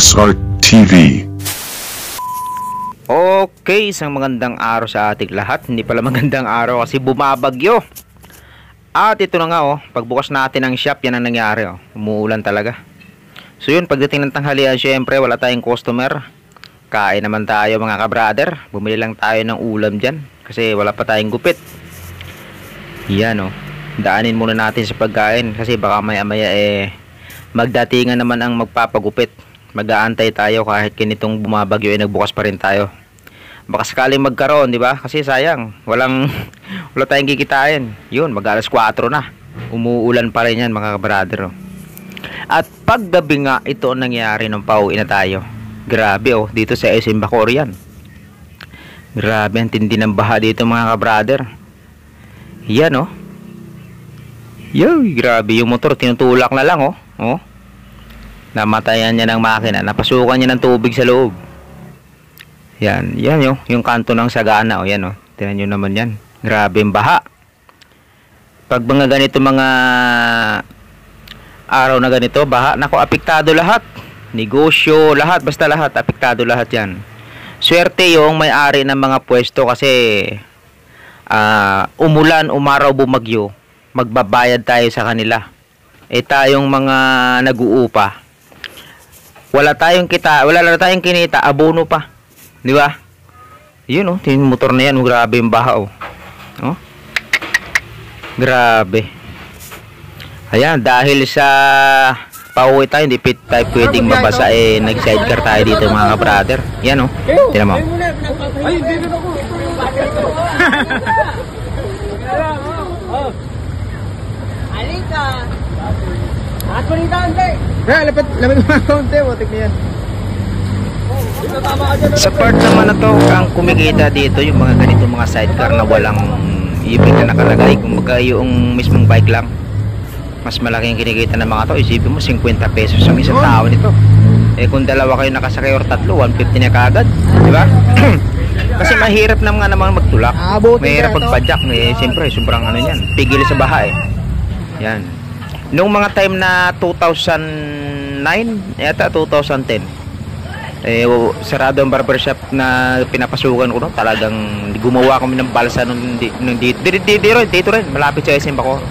SR TV. Okay, isang magandang araw sa ating lahat. Hindi pala magandang araw kasi bumabagyo. At ito na nga pagbukas natin ng shop, yan ang nangyari umuulan talaga. So yun, pagdating ng tanghalian, syempre wala tayong customer. Kain naman tayo mga ka-brother. Bumili lang tayo ng ulam dyan kasi wala pa tayong gupit. Yan daanin muna natin sa pagkain kasi baka maya-maya magdatingan naman ang magpapagupit. Mag-aantay tayo kahit kinitong bumabagyo nagbukas pa rin tayo. Baka sakaling magkaroon, di ba? Kasi sayang, wala tayong kikitain. Yun, mag-alas 4 na. Umuulan pa rin yan mga brother. At paggabi nga ito ang nangyari nung pauwi na tayo. Grabe dito sa SM Bacoor yan. Grabe ang tindi ng baha dito mga brother. Yan Yoy, grabe yung motor, tinutulak na lang namatayan niya ng makina, napasukan niya ng tubig sa loob. Yan yung kanto ng sagana yan tingnan nyo naman yan, grabe yung baha. Pag mga ganito mga araw na ganito, baha, nako, apektado lahat, negosyo, lahat, basta lahat, apektado lahat yan. Swerte yung may-ari ng mga pwesto kasi umulan, umaraw, bumagyo, magbabayad tayo sa kanila. Tayong mga nag-uupa, wala tayong kinita, abono pa. Di ba? Yun yung motor na yan, grabe yung baha grabe. Ayan, dahil sa pauwi tayo, hindi tayo pwedeng mabasa, nag-sidecar tayo dito mga ka-brother. Yan tingnan mo. Ay, dito na ako. Alika. Ako rin tante. Lapit mo ang konti, butik na yan. Sa part naman na to, ang kumikita dito yung mga ganito mga sidecar na walang ibig na nakalagay, kumbaga yung mismong bike lang. Mas malaki yung kinikita ng mga to. Isipin mo 50 pesos ang isang tao nito. Kung dalawa kayo nakasakay or tatlo, 150 na kaagad, di ba? Kasi mahirap naman magtulak, mahirap pagpadyak, siyempre sobrang niyan, pigil sa baha yan. Nung mga time na 2009 yata 2010, sarado ang barbershop na pinapasukan ko talagang gumawa kami ng balsa dito rin malapit sa SM Bacoor.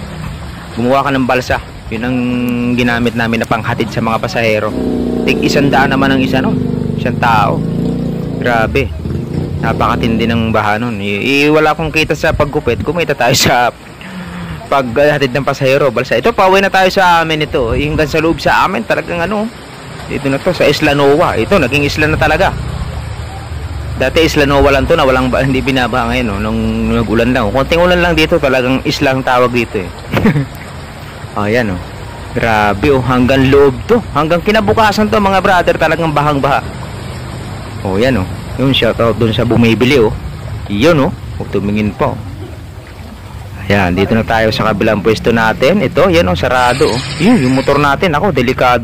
Gumawa ka ng balsa, yun ang ginamit namin na panghatid sa mga pasahero. Tig 100 naman ang isang tao. Grabe, napakatindi ng baha nun. Wala akong kita sa paggupit, kumita tayo sa paghatid ng pasahero, balsa. Ito, pauwi na tayo sa amin ito. Hanggang sa loob sa amin, talagang dito na to sa Isla Nova. Ito naging isla na talaga. Dati Isla Nova lang to na hindi binabaha ngayon nung nag-ulan lang. Konting ulan lang dito, talagang isla ang tawag dito ayan grabe hanggang loob to, hanggang kinabukasan to mga brother, talagang bahang-baha. Yan yung shoutout dun sa bumibili yun huwag tumingin po. Ayan, dito na tayo sa kabilang pwesto natin. Ito, yan sarado yun, yung motor natin, delikado.